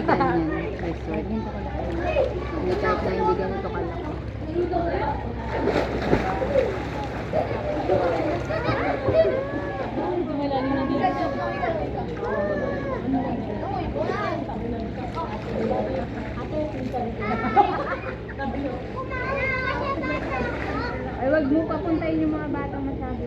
Ganyan, resort. Ganito kalaki. Hindi kahit na hindi ganito kalaki. Ay, wag mo papuntayin yung mga batang masyado.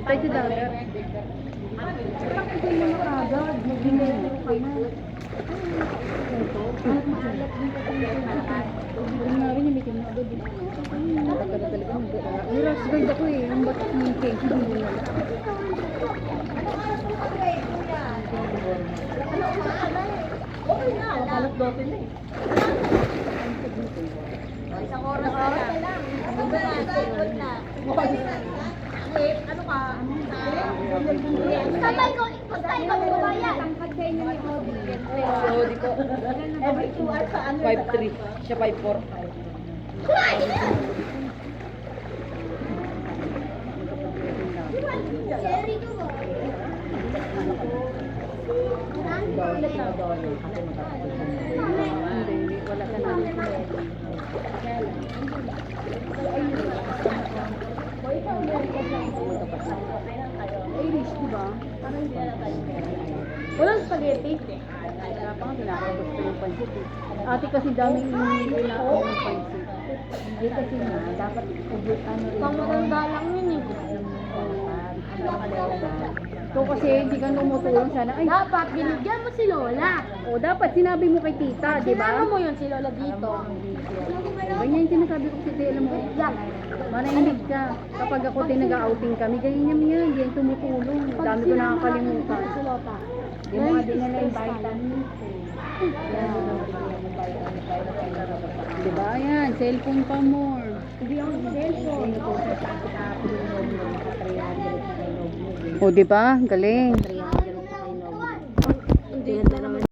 Tayo si Daler. Bakit ito yung mga agad? Magbingay na ka na. Ang nga rin yung meeting na agad. Talaga mag-aara. May rush guard ako eh. Ang batas ng cake. Hindi mo na. Okay na, kalat dote na eh. Isang oras na lang. Ano ka? Sabay ko, pagtay ko bumayan. So, di ko. Every 2 hours sa ano? 5'3". Siya 5'4". Cherry ko ba? Hindi, wala ka na. Irish, di ba? Walang spaghetti. Kaya pa nga pinakaubos ko yung pansit eh. Ate kasi daming pinakaubos ng pansit. Hindi kasi nga, dapat ubos ano rin. Pangmatanda lang yun eh. So kasi hindi ka tumutulong sana. Ay, Dapat binigyan mo si Lola. o dapat sinabi mo kay tita, di ba? Sinama mo yun si Lola dito. Ganyan yung sinasabi ko si tita, alam mo. Manahimik ka. Kapag ako tinag-outing kami, ganyan yan, hindi yan tumutulong. Dami ko nakakalimutan. Si Lola. Di mo nga din na yung vitamins. Di ba? Yan, cellphone pa more. Hindi ako cellphone. O, di ba? Galing. Hindi